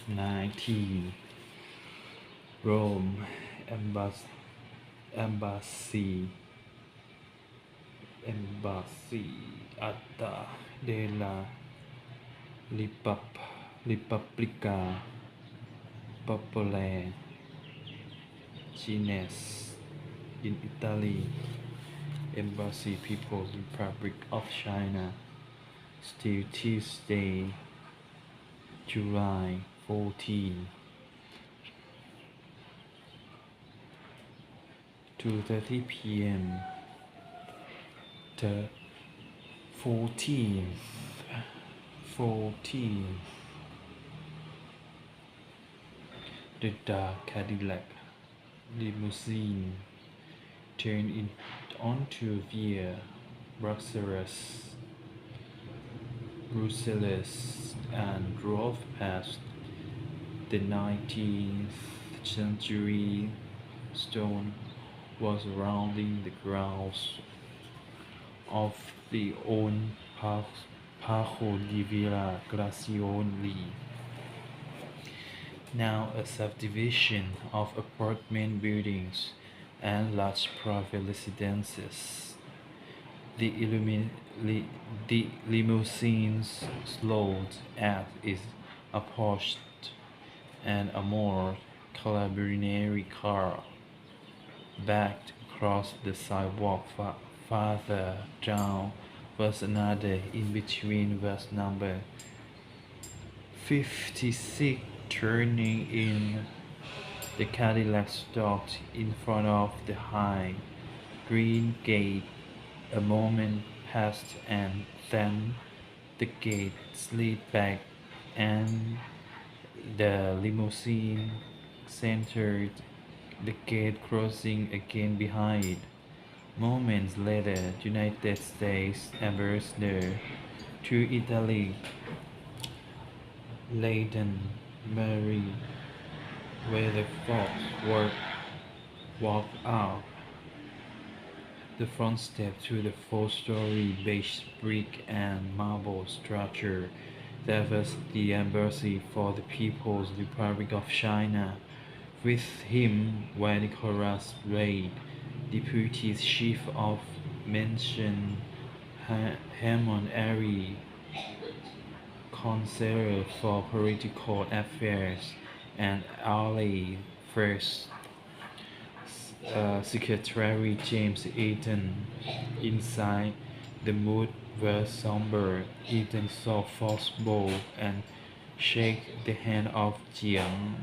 19. Rome Embassy Embassy Atta della Repubblica Popolare Cinese in Italy. Embassy People's Republic of China. Still Tuesday, July 14, 2:30 p.m. The 14th, 14th, the dark Cadillac limousine turned onto Via Bruxelles and drove past the 19th century stone was rounding the grounds of the old Parco di Villa Grazioli, now a subdivision of apartment buildings and large private residences. The limousines slowed as it approached, and a more carabinieri car backed across the sidewalk farther down. Was another in between was number 56 turning in. The Cadillac stopped in front of the high green gate. A moment passed and then the gate slid back and the limousine centered, the gate closing again behind it. Moments later, United States Ambassador to Italy, Leighton Mary Weatherford, walked out the front step to the four-story beige brick and marble structure that was the Embassy for the People's Republic of China. With him were Nicholas Reid, Deputy Chief of Mission, Hammond Airy, Counselor for Political Affairs, and Ali First Secretary James Eaton. Inside, the mood was somber. Eaton saw Fosbury and shake the hand of Jiang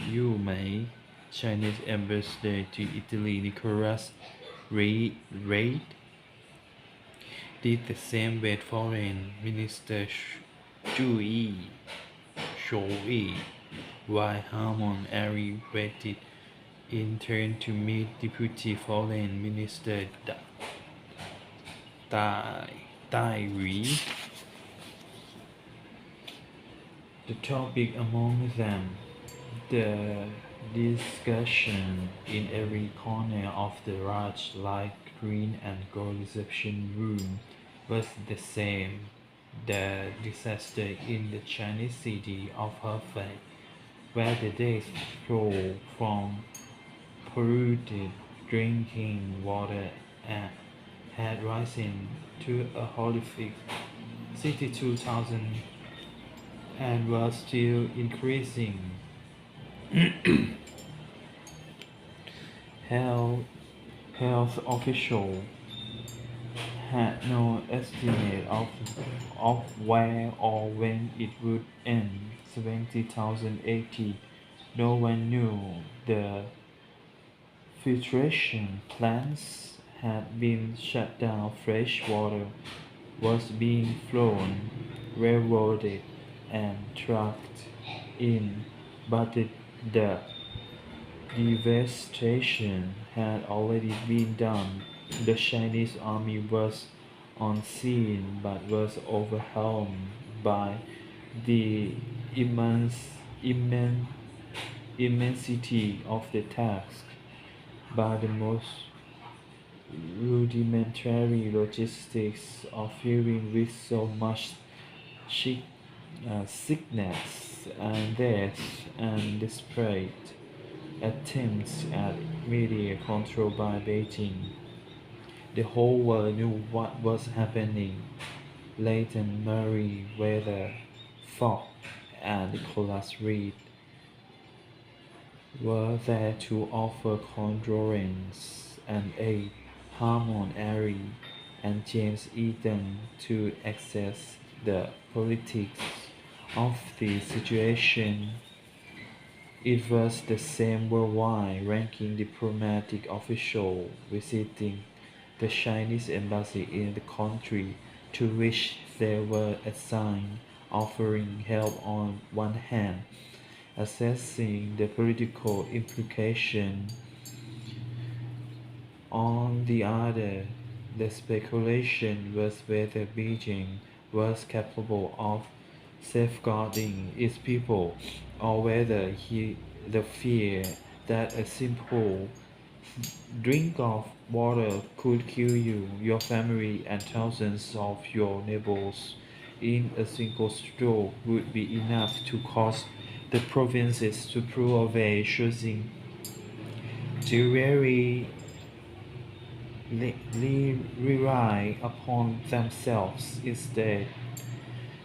Yumei, Chinese ambassador to Italy. Nicholas Reid did the same with Foreign Minister Zhu Yi, while Harmon Airy waited in turn to meet Deputy Foreign Minister Dai Ri. The topic among them, the discussion in every corner of the large light green and gold reception room was the same. The disaster in the Chinese city of Hefei, where the days flow from polluted drinking water had risen to a horrific 62,000 and was still increasing. Health, health officials had no estimate of where or when it would end. 70,080. No one knew. The filtration plants had been shut down. Fresh water was being flown, railroaded, and trucked in, but the devastation had already been done. The Chinese army was on scene but was overwhelmed by the immensity of the task, by the most rudimentary logistics of dealing with so much sickness and death and desperate attempts at media control by Beijing. The whole world knew what was happening. Leighton Meriwether, Fogg, and Nicholas Reed were there to offer condolence and aid. Harmon Airy and James Eaton to assess the politics of the situation. It was the same worldwide ranking diplomatic official visiting the Chinese embassy in the country to which they were assigned, offering help on one hand, assessing the political implication on the other. The speculation was whether Beijing was capable of safeguarding its people, or whether the fear that a simple drink of water could kill you, your family, and thousands of your neighbors in a single stroke would be enough to cause the provinces to pull away, choosing to rely upon themselves instead.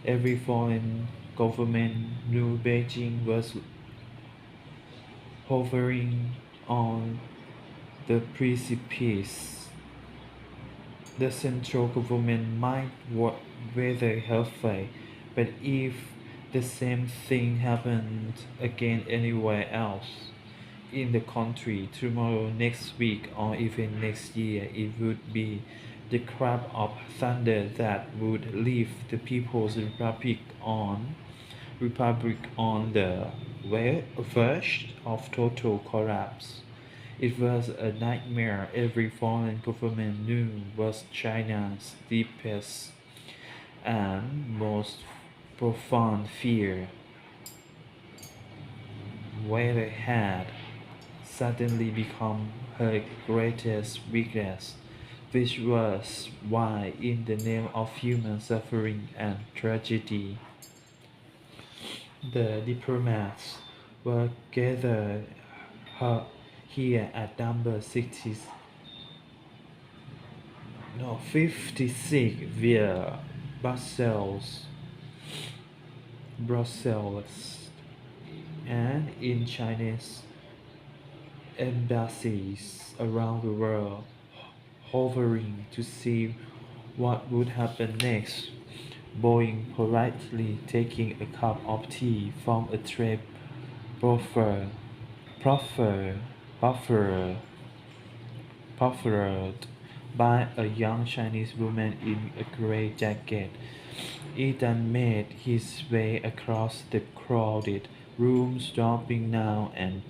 Every foreign government knew Beijing was hovering on the precipice. The central government might weather halfway, but if the same thing happened again anywhere else in the country tomorrow, next week, or even next year, it would be the clap of thunder that would leave the People's Republic on the verge of total collapse. It was a nightmare every foreign government knew was China's deepest and most profound fear. Weather had suddenly become her greatest weakness, which was why, in the name of human suffering and tragedy, the diplomats were gathered here at number 60, no, 56 via Brussels, Brussels, and in Chinese embassies around the world, hovering to see what would happen next. Boeing politely taking a cup of tea from a tray proffered, proffered, proffered, proffered by a young Chinese woman in a gray jacket. Ethan made his way across the crowded room, stopping now and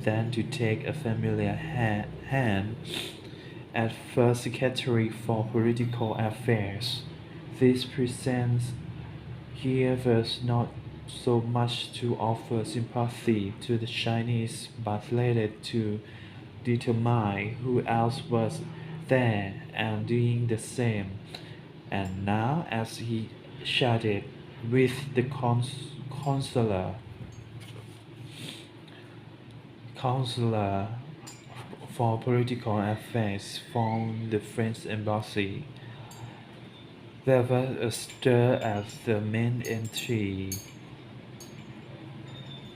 then to take a familiar hand at First Secretary for Political Affairs. This presence here was not so much to offer sympathy to the Chinese, but rather to determine who else was there and doing the same. And now, as he chatted with the counselor for political affairs from the French embassy, there was a stir at the main entry,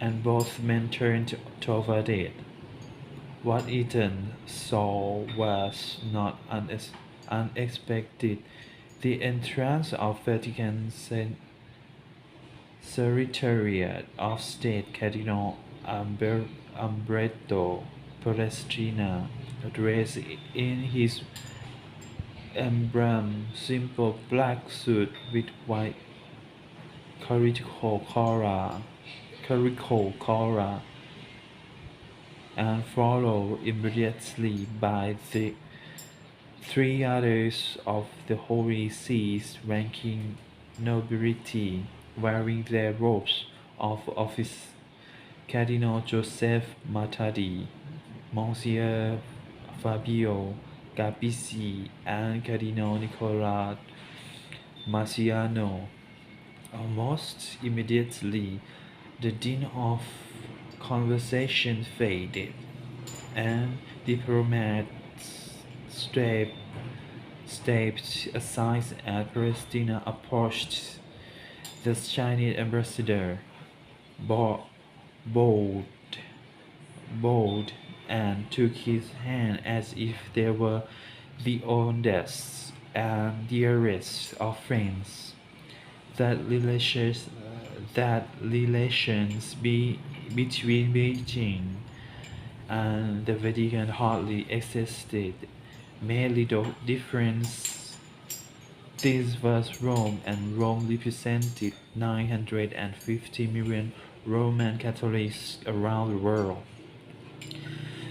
and both men turned toward it. What Ethan saw was not unexpected. The entrance of Vatican Secretariat of State Cardinal Umberto Palestrina, dressed in his emblem simple black suit with white clerical collar, and followed immediately by the three others of the Holy See's ranking nobility, wearing their robes of office. Cardinal Joseph Matadi, Monsieur Fabio Capizzi, and Cardinal Nicola Marciano Almost immediately, the din of conversation faded, and diplomats stepped aside as Palestina approached. The Chinese ambassador bo- bowed, bowed and took his hand as if they were the oldest and dearest of friends. That relations between Beijing and the Vatican hardly existed. Merely the difference this was Rome, and Rome represented 950 million Roman Catholics around the world.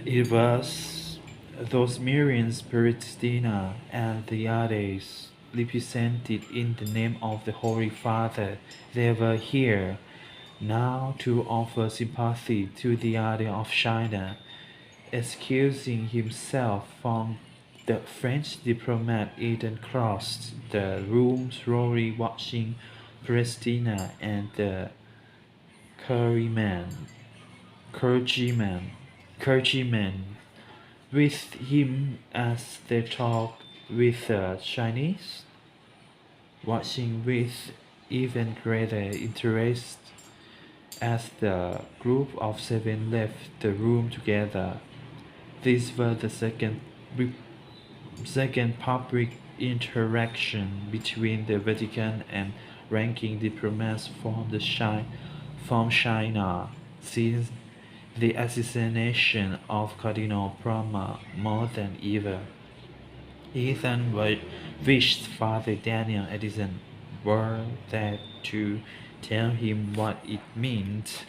It was those millions Palestina and the others represented in the name of the Holy Father. They were here now to offer sympathy to the idea of China. Excusing himself from the French diplomat Eden crossed the room slowly watching Palestina and the clergyman, clergyman, clergyman with him as they talked with the Chinese, watching with even greater interest as the group of seven left the room together. These were the second public interaction between the Vatican and ranking diplomats from China since the assassination of Cardinal Prama more than ever. Ethan wished Father Daniel Edison were there to tell him what it meant.